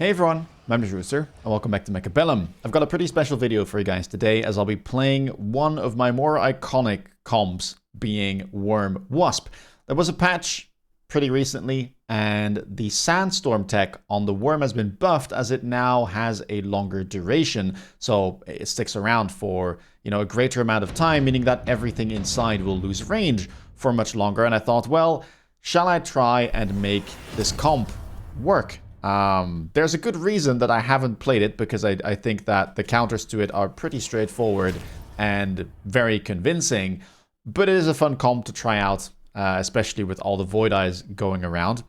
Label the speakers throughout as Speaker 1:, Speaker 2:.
Speaker 1: Hey everyone, my name is Rooster, and welcome back to Mechabellum. I've got a pretty special video for you guys today, as I'll be playing one of my more iconic comps, being WORM WASP. There was a patch pretty recently, and the Sandstorm tech on the Worm has been buffed, as it now has a longer duration, so it sticks around for, a greater amount of time, meaning that everything inside will lose range for much longer. And I thought, well, shall I try and make this comp work? There's a good reason that I haven't played it, because I think that the counters to it are pretty straightforward and very convincing, but it is a fun comp to try out, especially with all the Void Eyes going around.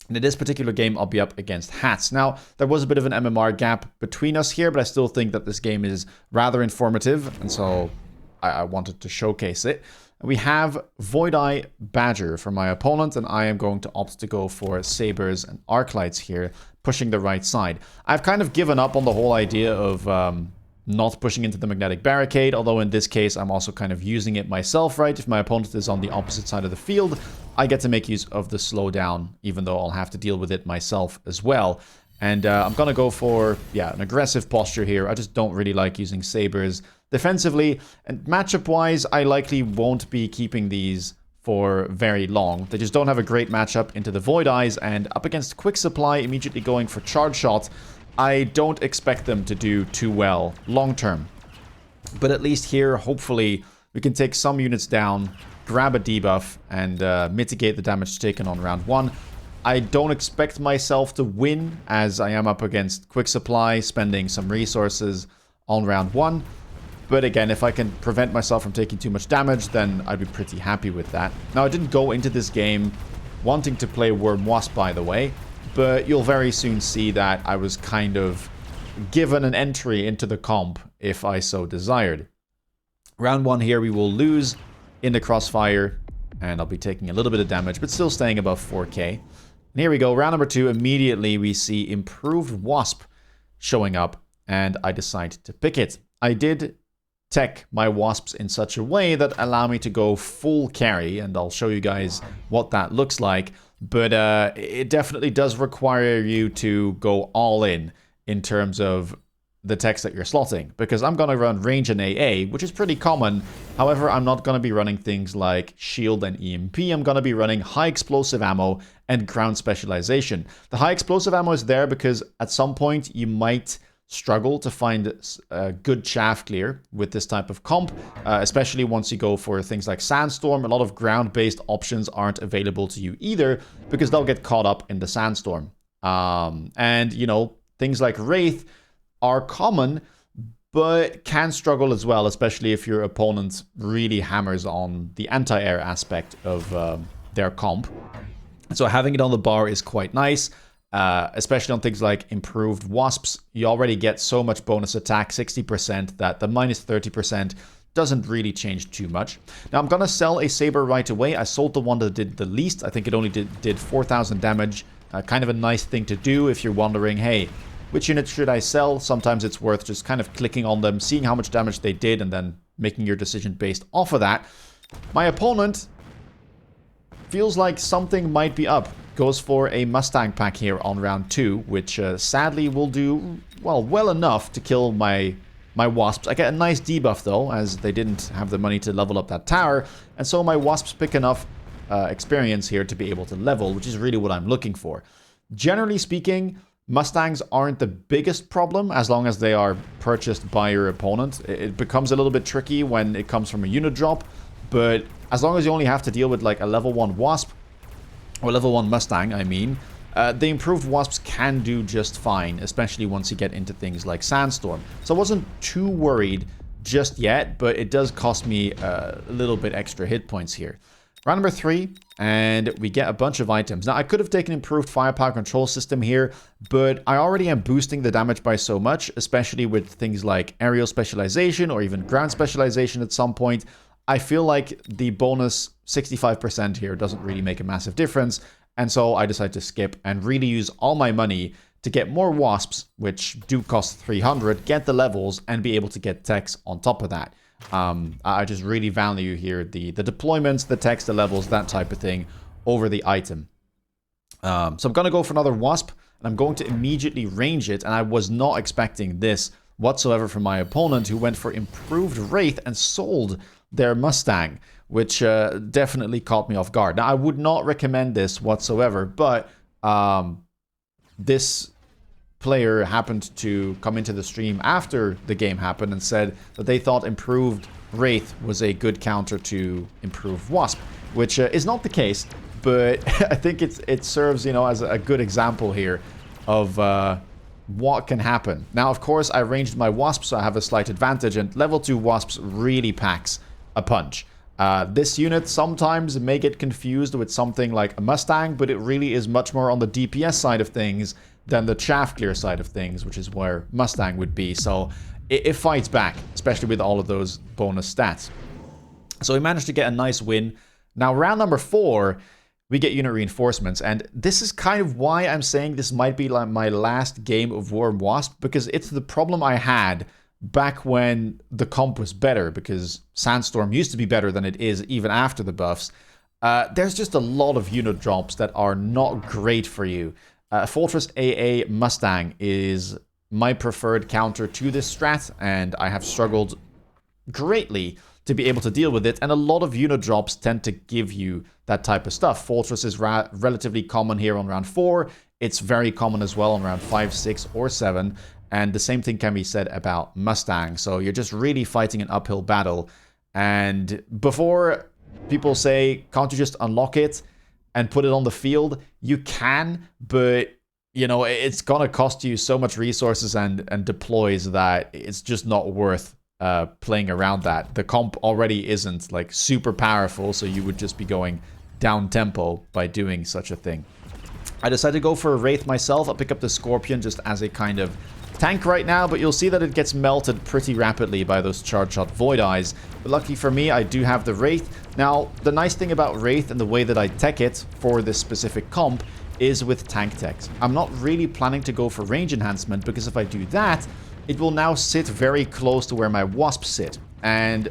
Speaker 1: And in this particular game, I'll be up against Hats. Now, there was a bit of an MMR gap between us here, but I still think that this game is rather informative, and so I wanted to showcase it. We have Void Eye Badger for my opponent, and I am going to opt to go for Sabers and Arclights here, pushing the right side. I've kind of given up on the whole idea of not pushing into the Magnetic Barricade, although in this case I'm also kind of using it myself, right? If my opponent is on the opposite side of the field, I get to make use of the slowdown, even though I'll have to deal with it myself as well. And I'm going to go for, an aggressive posture here. I just don't really like using Sabers defensively, and matchup-wise, I likely won't be keeping these for very long. They just don't have a great matchup into the Void Eyes, and up against Quick Supply, immediately going for Charge Shot, I don't expect them to do too well long-term. But at least here, hopefully, we can take some units down, grab a debuff, and mitigate the damage taken on round 1. I don't expect myself to win, as I am up against Quick Supply, spending some resources on round 1. But again, if I can prevent myself from taking too much damage, then I'd be pretty happy with that. Now, I didn't go into this game wanting to play WORM WASP, by the way, but you'll very soon see that I was kind of given an entry into the comp if I so desired. Round 1 here, we will lose in the crossfire, and I'll be taking a little bit of damage, but still staying above 4k. And here we go, round number 2, immediately we see Improved Wasp showing up, and I decide to pick it. I did tech my wasps in such a way that allow me to go full carry, and I'll show you guys what that looks like, but it definitely does require you to go all in terms of the techs that you're slotting, because I'm going to run range and AA, which is pretty common. However, I'm not going to be running things like shield and EMP. I'm going to be running high explosive ammo and ground specialization. The high explosive ammo is there because at some point you might struggle to find a good chaff clear with this type of comp, especially once you go for things like Sandstorm. A lot of ground-based options aren't available to you either, because they'll get caught up in the Sandstorm. And, things like Wraith are common, but can struggle as well, especially if your opponent really hammers on the anti-air aspect of their comp. So having it on the bar is quite nice. Especially on things like Improved Wasps, you already get so much bonus attack, 60%, that the minus 30% doesn't really change too much. Now, I'm going to sell a Saber right away. I sold the one that did the least. I think it only did 4,000 damage. Kind of a nice thing to do if you're wondering, hey, which unit should I sell? Sometimes it's worth just kind of clicking on them, seeing how much damage they did, and then making your decision based off of that. My opponent feels like something might be up. Goes for a Mustang pack here on round 2, which sadly will do, well enough to kill my wasps. I get a nice debuff though, as they didn't have the money to level up that tower, and so my wasps pick enough experience here to be able to level, which is really what I'm looking for. Generally speaking, Mustangs aren't the biggest problem as long as they are purchased by your opponent. It becomes a little bit tricky when it comes from a unit drop, but as long as you only have to deal with like a level 1 wasp, or level 1 Mustang, I mean, the Improved Wasps can do just fine, especially once you get into things like Sandstorm. So I wasn't too worried just yet, but it does cost me a little bit extra hit points here. Round number 3, and we get a bunch of items. Now, I could have taken Improved Firepower Control System here, but I already am boosting the damage by so much, especially with things like Aerial Specialization or even Ground Specialization at some point. I feel like the bonus 65% here doesn't really make a massive difference, and so I decided to skip and really use all my money to get more wasps, which do cost 300, get the levels, and be able to get techs on top of that. I just really value here the deployments, the techs, the levels, that type of thing over the item. So I'm going to go for another wasp. and I'm going to immediately range it, and I was not expecting this whatsoever from my opponent, who went for improved Wraith and sold their Mustang, which definitely caught me off guard. Now, I would not recommend this whatsoever, but this player happened to come into the stream after the game happened and said that they thought improved Wraith was a good counter to improved Wasp, which is not the case, but I think it serves, you know, as a good example here of what can happen. Now, of course, I ranged my Wasp, so I have a slight advantage, and level 2 Wasps really packs a punch. This unit sometimes may get confused with something like a Mustang, but it really is much more on the DPS side of things than the chaff clear side of things, which is where Mustang would be. So it fights back, especially with all of those bonus stats. So we managed to get a nice win. Now, round number 4, we get unit reinforcements, and this is kind of why I'm saying this might be like my last game of WORM WASP, because it's the problem I had back when the comp was better, because Sandstorm used to be better than it is even after the buffs. There's just a lot of unit drops that are not great for you. Fortress AA Mustang is my preferred counter to this strat, and I have struggled greatly to be able to deal with it, and a lot of unit drops tend to give you that type of stuff. Fortress is relatively common here on round 4. It's very common as well on round 5, 6, or 7, and the same thing can be said about Mustang. So you're just really fighting an uphill battle, and before people say, can't you just unlock it and put it on the field? You can, but you know, it's gonna cost you so much resources and deploys that it's just not worth playing around that. The comp already isn't like super powerful, so you would just be going down tempo by doing such a thing. I decided to go for a Wraith myself. I'll pick up the Scorpion just as a kind of tank right now, but you'll see that it gets melted pretty rapidly by those charge shot Void Eyes. But lucky for me, I do have the Wraith. Now, the nice thing about Wraith and the way that I tech it for this specific comp is with tank techs. I'm not really planning to go for range enhancement, because if I do that, it will now sit very close to where my Wasps sit, and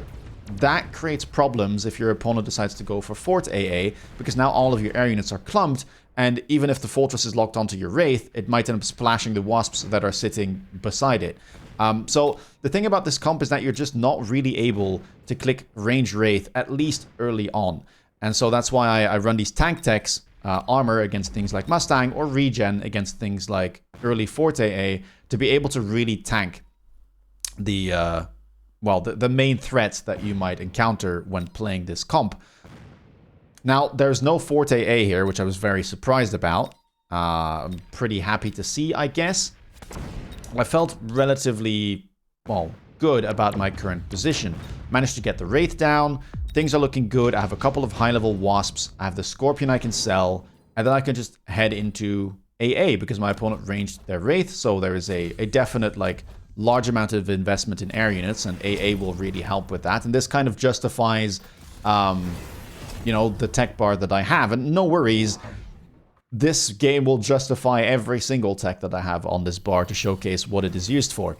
Speaker 1: that creates problems if your opponent decides to go for Fort AA, because now all of your air units are clumped, and even if the Fortress is locked onto your Wraith, it might end up splashing the Wasps that are sitting beside it. So the thing about this comp is that you're just not really able to click range Wraith, at least early on, and so that's why I run these tank techs, armor against things like Mustang, or regen against things like early Fort AA, to be able to really tank the the main threats that you might encounter when playing this comp. Now, there's no Fort AA here, which I was very surprised about. I'm pretty happy to see, I guess. I felt relatively, well, good about my current position. Managed to get the Wraith down. Things are looking good. I have a couple of high-level Wasps. I have the Scorpion I can sell. And then I can just head into AA, because my opponent ranged their Wraith. So there is a definite, like, large amount of investment in air units, and AA will really help with that. And this kind of justifies, you know, the tech bar that I have. And no worries, this game will justify every single tech that I have on this bar to showcase what it is used for.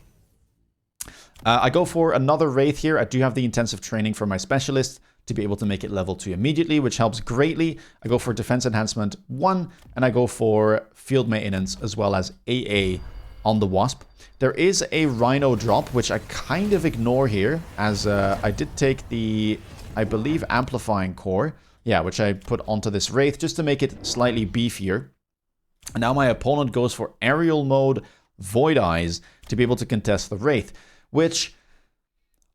Speaker 1: I go for another Wraith here. I do have the intensive training for my specialist to be able to make it level 2 immediately, which helps greatly. I go for defense enhancement 1, and I go for field maintenance as well as AA on the Wasp. There is a Rhino drop, which I kind of ignore here, as I did take the, I believe, amplifying core, yeah, which I put onto this Wraith just to make it slightly beefier. And now my opponent goes for aerial mode Void Eyes to be able to contest the Wraith, which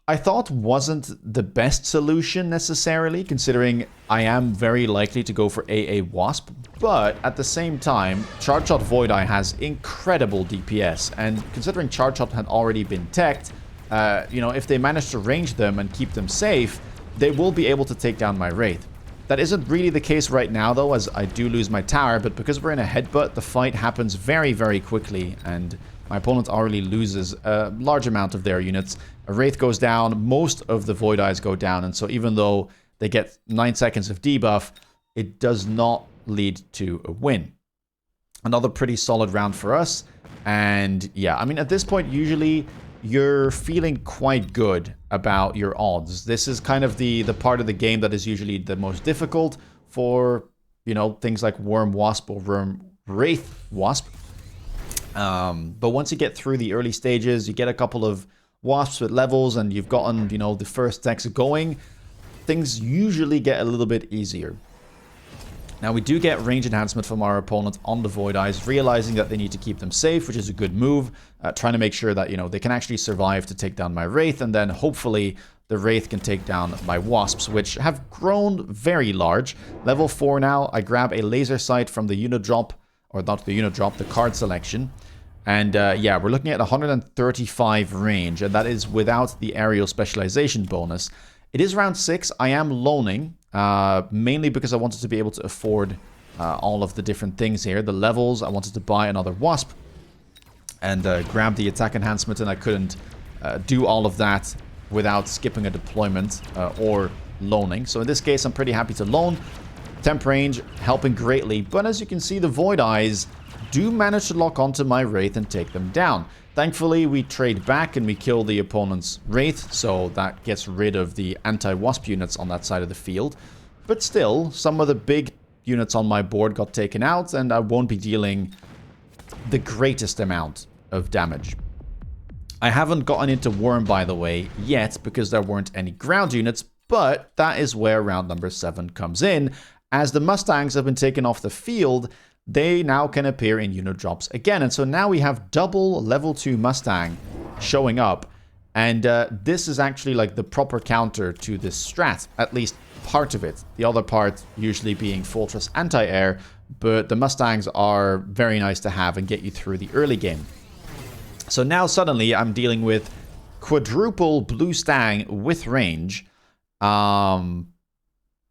Speaker 1: I thought wasn't the best solution necessarily, considering I am very likely to go for AA Wasp, but at the same time, Charge Shot Void Eye has incredible DPS, and considering Charge Shot had already been teched, you know, if they manage to range them and keep them safe, they will be able to take down my Wraith. That isn't really the case right now, though, as I do lose my tower, but because we're in a headbutt, the fight happens very, very quickly, and my opponent already loses a large amount of their units. A Wraith goes down, most of the Void Eyes go down, and so even though they get 9 seconds of debuff, it does not lead to a win. Another pretty solid round for us, and yeah, I mean, at this point, usually you're feeling quite good about your odds. This is kind of the part of the game that is usually the most difficult for, you know, things like WORM WASP or WORM Wraith Wasp. But once you get through the early stages, you get a couple of wasps with levels, and you've gotten, you know, the first techs going, things usually get a little bit easier. Now, we do get range enhancement from our opponent on the Void Eyes, realizing that they need to keep them safe, which is a good move. Trying to make sure that, you know, they can actually survive to take down my Wraith, and then hopefully the Wraith can take down my Wasps, which have grown very large. Level 4 now, I grab a laser sight from the unit drop, or not the unit drop, the card selection. And yeah, we're looking at 135 range, and that is without the aerial specialization bonus. It is round 6. I am loaning, mainly because I wanted to be able to afford all of the different things here. The levels, I wanted to buy another Wasp and grab the attack enhancement, and I couldn't do all of that without skipping a deployment or loaning. So in this case, I'm pretty happy to loan. Temp range helping greatly, but as you can see, the Void Eyes do manage to lock onto my Wraith and take them down. Thankfully, we trade back and we kill the opponent's Wraith, so that gets rid of the anti-Wasp units on that side of the field. But still, some of the big units on my board got taken out, and I won't be dealing the greatest amount of damage. I haven't gotten into Worm, by the way, yet, because there weren't any ground units, but that is where round number 7 comes in. As the Mustangs have been taken off the field, they now can appear in unit drops again. And so now we have double level 2 Mustang showing up. And this is actually like the proper counter to this strat, at least part of it. The other part usually being Fortress anti-air, but the Mustangs are very nice to have and get you through the early game. So now suddenly I'm dealing with quadruple Blue Stang with range,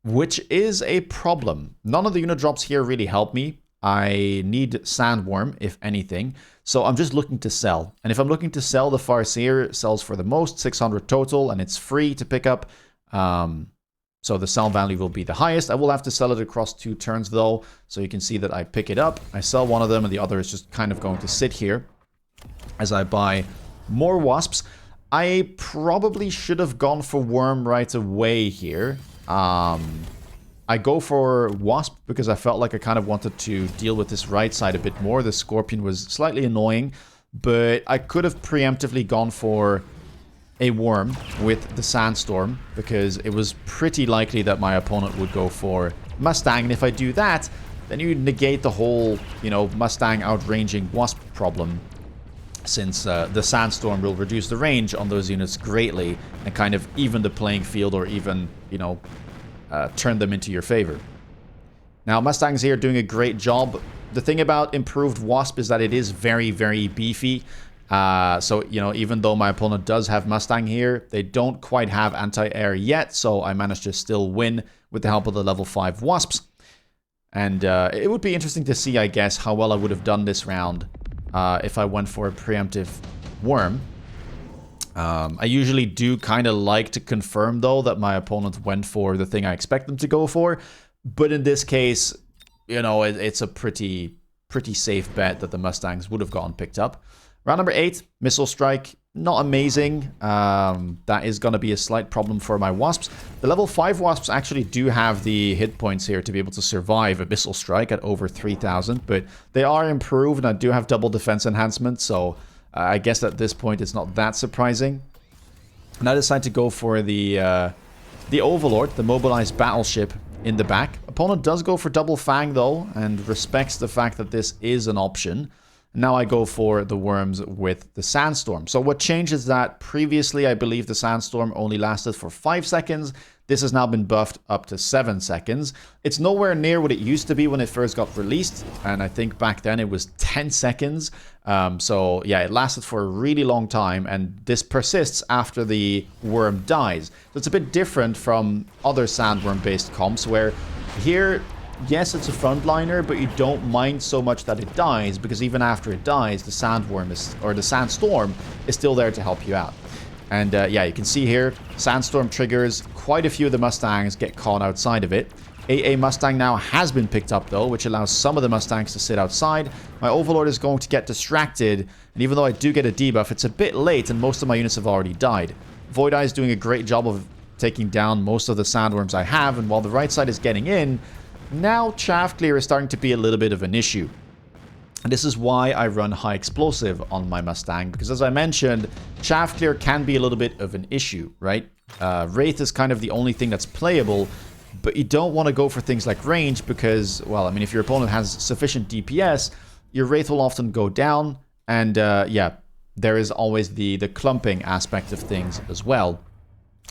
Speaker 1: which is a problem. None of the unit drops here really help me. I need Sandworm, if anything. So I'm just looking to sell. And if I'm looking to sell, the Farseer sells for the most, 600 total, and it's free to pick up. So the sell value will be the highest. I will have to sell it across 2 turns, though. So you can see that I pick it up. I sell one of them, and the other is just kind of going to sit here as I buy more Wasps. I probably should have gone for Worm right away here. I go for Wasp because I felt like I kind of wanted to deal with this right side a bit more. The Scorpion was slightly annoying, but I could have preemptively gone for a Worm with the Sandstorm because it was pretty likely that my opponent would go for Mustang. And if I do that, then you negate the whole, you know, Mustang outranging Wasp problem, since the Sandstorm will reduce the range on those units greatly and kind of even the playing field, or even, you know, turn them into your favor. Now, Mustangs here doing a great job. The thing about improved Wasp is that it is very, very beefy. So, you know, even though my opponent does have Mustang here, they don't quite have anti-air yet, so I managed to still win with the help of the level 5 Wasps. And it would be interesting to see, I guess, how well I would have done this round if I went for a preemptive Worm. I usually do kind of like to confirm, though, that my opponent went for the thing I expect them to go for. But in this case, you know, it's a pretty safe bet that the Mustangs would have gotten picked up. Round number 8, Missile Strike. Not amazing. That is going to be a slight problem for my Wasps. The level 5 Wasps actually do have the hit points here to be able to survive a Missile Strike at over 3,000. But they are improved, and I do have double defense enhancement, so I guess at this point it's not that surprising. And I decide to go for the Overlord, the mobilized battleship in the back. Opponent does go for double Fang, though, and respects the fact that this is an option. Now I go for the Worms with the Sandstorm. So what changes that previously, I believe the Sandstorm only lasted for 5 seconds. This has now been buffed up to 7 seconds. It's nowhere near what it used to be when it first got released. And I think back then it was 10 seconds. So yeah, it lasted for a really long time. And this persists after the Worm dies. So it's a bit different from other Sandworm-based comps where here, yes, it's a frontliner, but you don't mind so much that it dies, because even after it dies, the Sandworm is, or the Sandstorm is still there to help you out. And yeah, you can see here, Sandstorm triggers, quite a few of the Mustangs get caught outside of it. AA Mustang now has been picked up, though, which allows some of the Mustangs to sit outside. My Overlord is going to get distracted, and even though I do get a debuff, it's a bit late, and most of my units have already died. Void Eye is doing a great job of taking down most of the Sandworms I have, and while the right side is getting in, now chaff clear is starting to be a little bit of an issue. And this is why I run high explosive on my Mustang, because as I mentioned, chaff clear can be a little bit of an issue, right? Wraith is kind of the only thing that's playable, but you don't want to go for things like range because, well, I mean, if your opponent has sufficient DPS, your Wraith will often go down, and yeah, there is always the clumping aspect of things as well.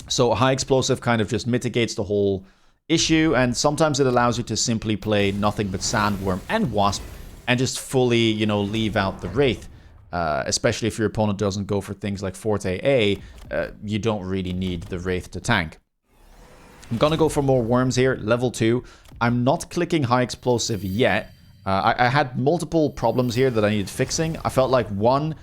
Speaker 1: So high explosive kind of just mitigates the whole issue, and sometimes it allows you to simply play nothing but Sandworm and Wasp, and just fully, you know, leave out the Wraith. Especially if your opponent doesn't go for things like Forte A, you don't really need the Wraith to tank. I'm gonna go for more worms here, level 2. I'm not clicking high explosive yet. I had multiple problems here that I needed fixing. I felt like, 1,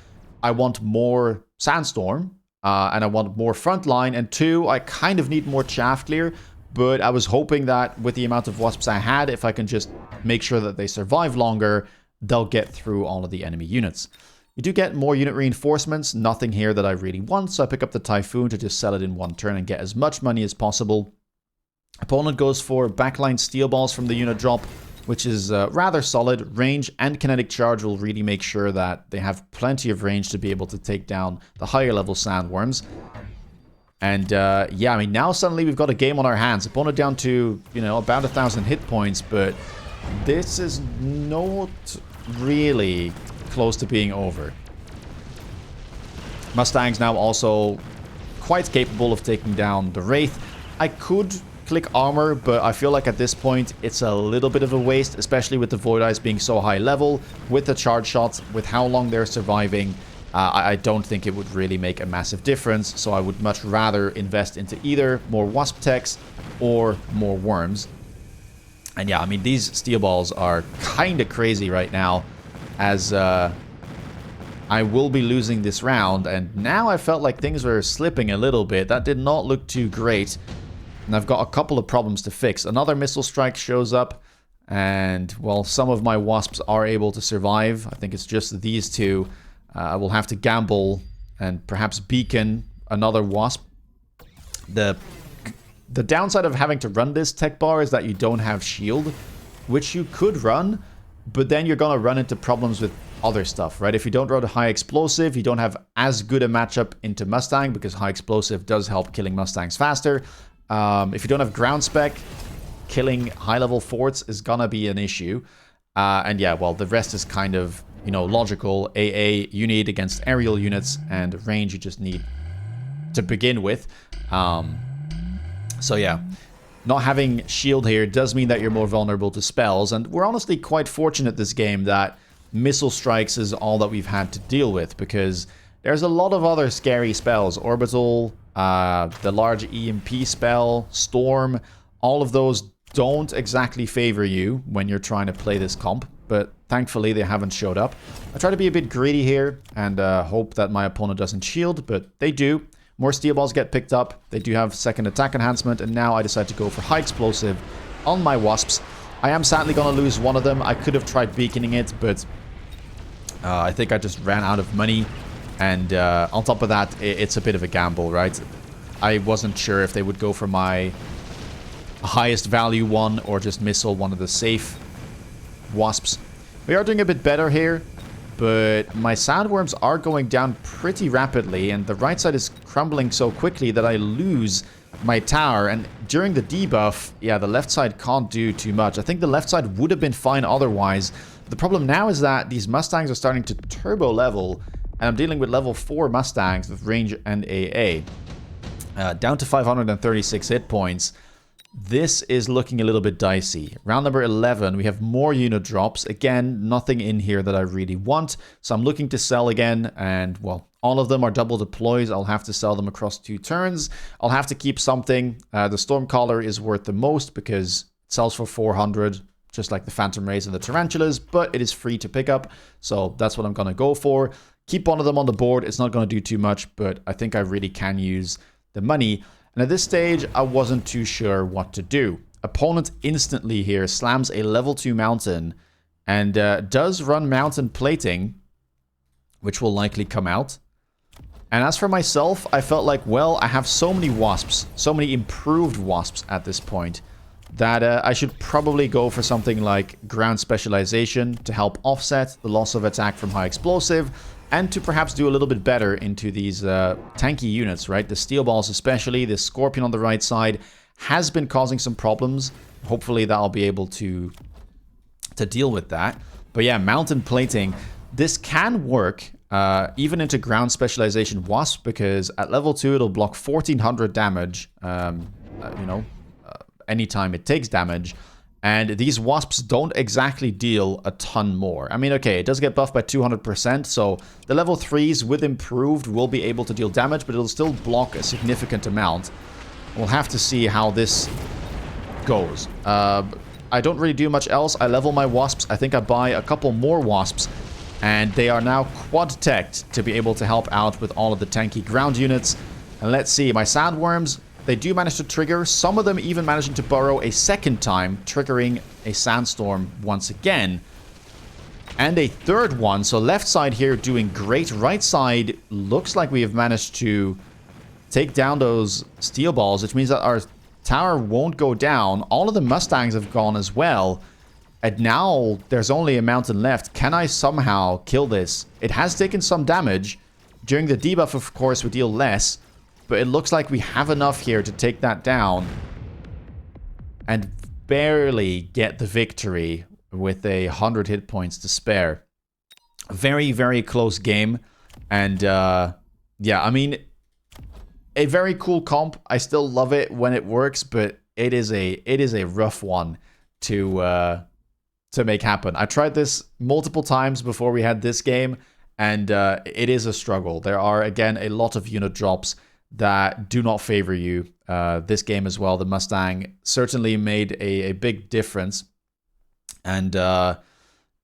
Speaker 1: I want more Sandstorm, and I want more frontline, and 2, I kind of need more chaff clear. But I was hoping that with the amount of wasps I had, if I can just make sure that they survive longer, they'll get through all of the enemy units. You do get more unit reinforcements, nothing here that I really want, so I pick up the Typhoon to just sell it in one turn and get as much money as possible. Opponent goes for backline steel balls from the unit drop, which is rather solid. Range and kinetic charge will really make sure that they have plenty of range to be able to take down the higher level sandworms. And yeah, I mean, now suddenly we've got a game on our hands. Opponent down to, you know, about 1,000 hit points, but this is not really close to being over. Mustang's now also quite capable of taking down the Wraith. I could click armor, but I feel like at this point it's a little bit of a waste, especially with the Void Eyes being so high level, with the charge shots, with how long they're surviving. I don't think it would really make a massive difference, so I would much rather invest into either more Wasp techs or more worms. And yeah, I mean, these steel balls are kind of crazy right now, as I will be losing this round, and now I felt like things were slipping a little bit. That did not look too great, and I've got a couple of problems to fix. Another missile strike shows up, and, well, some of my wasps are able to survive. I think it's just these two. I will have to gamble and perhaps beacon another wasp. The downside of having to run this tech bar is that you don't have shield, which you could run, but then you're gonna run into problems with other stuff, right? If you don't run a high explosive, you don't have as good a matchup into Mustang, because high explosive does help killing Mustangs faster. If you don't have ground spec, killing high level forts is gonna be an issue. And yeah, well, the rest is kind of, you know, logical. AA you need against aerial units, and range you just need to begin with. So yeah, not having shield here does mean that you're more vulnerable to spells, and we're honestly quite fortunate this game that missile strikes is all that we've had to deal with, because there's a lot of other scary spells. Orbital, the large EMP spell, Storm, all of those don't exactly favor you when you're trying to play this comp, but thankfully they haven't showed up. I try to be a bit greedy here and hope that my opponent doesn't shield, but they do. More steel balls get picked up. They do have second attack enhancement, and now I decide to go for high explosive on my wasps. I am sadly going to lose one of them. I could have tried beaconing it, but I think I just ran out of money. And on top of that, it's a bit of a gamble, right? I wasn't sure if they would go for my highest value one or just missile one of the safe wasps. We are doing a bit better here, but my sandworms are going down pretty rapidly, and the right side is crumbling so quickly that I lose my tower. And during the debuff, yeah, the left side can't do too much. I think the left side would have been fine otherwise. The problem now is that these Mustangs are starting to turbo level, and I'm dealing with level 4 Mustangs with range and AA. Down to 536 hit points. This is looking a little bit dicey. Round number 11, we have more unit drops. Again, nothing in here that I really want. So I'm looking to sell again, and, well, all of them are double deploys. I'll have to sell them across 2 turns. I'll have to keep something. The Stormcaller is worth the most because it sells for 400, just like the Phantom Rays and the Tarantulas, but it is free to pick up. So that's what I'm going to go for. Keep one of them on the board. It's not going to do too much, but I think I really can use the money. And at this stage, I wasn't too sure what to do. Opponent instantly here slams a level 2 mountain and does run mountain plating, which will likely come out. And as for myself, I felt like, well, I have so many wasps, so many improved wasps at this point. that I should probably go for something like ground specialization to help offset the loss of attack from high explosive, and to perhaps do a little bit better into these tanky units, right? The steel balls especially, the scorpion on the right side has been causing some problems. Hopefully that'll be able to deal with that. But yeah, mountain plating, this can work even into ground specialization wasp, because at level 2 it'll block 1400 damage, anytime it takes damage. And these wasps don't exactly deal a ton more. I mean, okay, it does get buffed by 200%, so the level 3s with improved will be able to deal damage, but it'll still block a significant amount. We'll have to see how this goes. I don't really do much else. I level my wasps. I think I buy a couple more wasps, and they are now quad-teched to be able to help out with all of the tanky ground units. And let's see, my sandworms, they do manage to trigger, some of them even managing to burrow a second time, triggering a sandstorm once again. And a third one, so left side here doing great. Right side looks like we have managed to take down those steel balls, which means that our tower won't go down. All of the Mustangs have gone as well. And now there's only a mountain left. Can I somehow kill this? It has taken some damage. During the debuff, of course, we deal less. But it looks like we have enough here to take that down and barely get the victory with 100 hit points to spare. Very, very close game. And yeah, I mean, a very cool comp. I still love it when it works, but it is a rough one to make happen. I tried this multiple times before we had this game, and it is a struggle. There are, again, a lot of unit drops that do not favor you. This game as well, the Mustang certainly made a big difference. And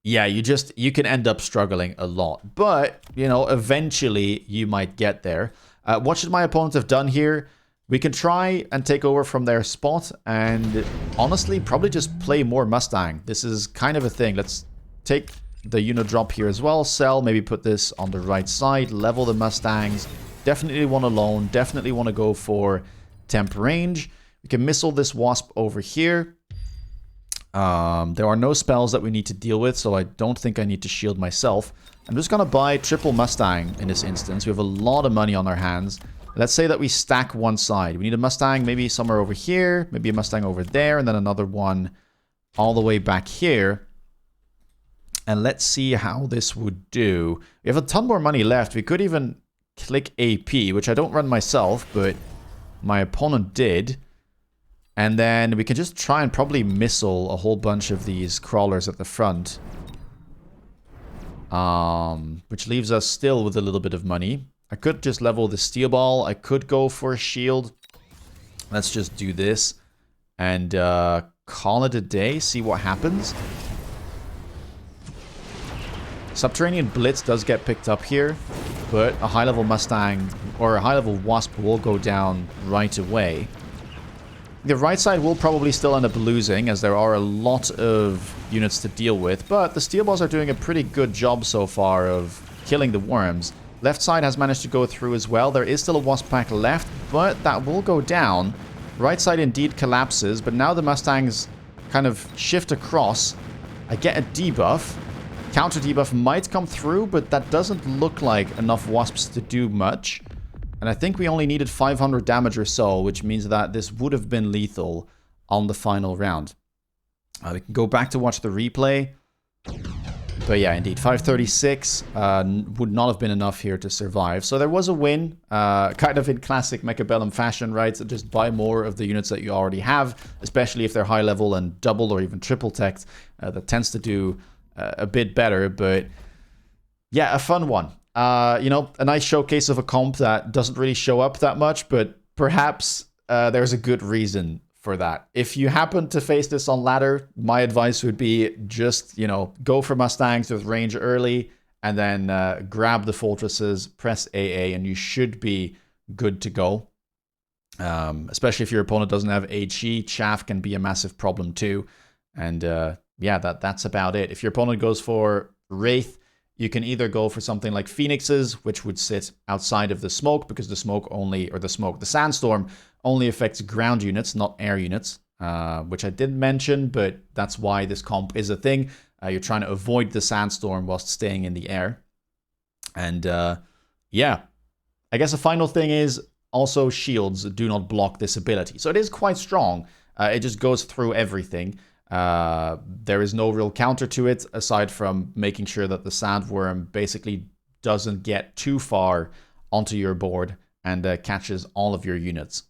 Speaker 1: yeah, you can end up struggling a lot. But, you know, eventually you might get there. What should my opponents have done here? We can try and take over from their spot, and honestly, probably just play more Mustang. This is kind of a thing. Let's take the unit drop here as well. Sell, maybe put this on the right side. Level the Mustangs. Definitely want a loan. Definitely want to go for temp range. We can missile this wasp over here. There are no spells that we need to deal with, so I don't think I need to shield myself. I'm just going to buy triple Mustang in this instance. We have a lot of money on our hands. Let's say that we stack one side. We need a Mustang maybe somewhere over here, maybe a Mustang over there, and then another one all the way back here. And let's see how this would do. We have a ton more money left. We could even click AP, which I don't run myself, but my opponent did. And then we can just try and probably missile a whole bunch of these crawlers at the front. Which leaves us still with a little bit of money. I could just level the steel ball. I could go for a shield. Let's just do this and call it a day. See what happens. Subterranean Blitz does get picked up here, but a high-level Mustang or a high-level Wasp will go down right away. The right side will probably still end up losing, as there are a lot of units to deal with, but the steel balls are doing a pretty good job so far of killing the worms. Left side has managed to go through as well. There is still a Wasp pack left, but that will go down. Right side indeed collapses, but now the Mustangs kind of shift across. I get a debuff. Counter debuff might come through, but that doesn't look like enough Wasps to do much. And I think we only needed 500 damage or so, which means that this would have been lethal on the final round. We can go back to watch the replay. But yeah, indeed, 536 would not have been enough here to survive. So there was a win, kind of in classic Mechabellum fashion, right? So just buy more of the units that you already have, especially if they're high level and double or even triple teched. That tends to do a bit better, but yeah, a fun one. You know, a nice showcase of a comp that doesn't really show up that much, but perhaps there's a good reason for that. If you happen to face this on ladder, my advice would be just, you know, go for Mustangs with range early and then grab the fortresses, press AA, and you should be good to go. Especially if your opponent doesn't have HE, chaff can be a massive problem too. And yeah, that's about it. If your opponent goes for Wraith, you can either go for something like Phoenixes, which would sit outside of the smoke, because the smoke only, or the sandstorm only affects ground units, not air units. which I didn't mention, but that's why this comp is a thing. You're trying to avoid the sandstorm whilst staying in the air. And yeah, I guess the final thing is also shields do not block this ability. So it is quite strong. It just goes through everything. There is no real counter to it aside from making sure that the Sandworm basically doesn't get too far onto your board and catches all of your units.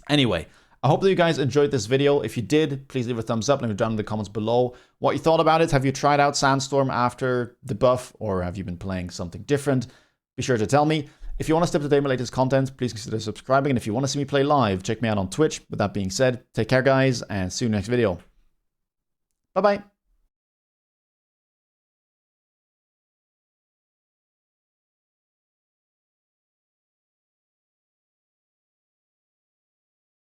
Speaker 1: Anyway, I hope that you guys enjoyed this video. If you did, please leave a thumbs up. Let me know down in the comments below what you thought about it. Have you tried out Sandstorm after the buff, or have you been playing something different? Be sure to tell me. If you want to stay up to date with my latest content, please consider subscribing. And if you want to see me play live, check me out on Twitch. With that being said, take care, guys, and see you in the next video. Bye-bye.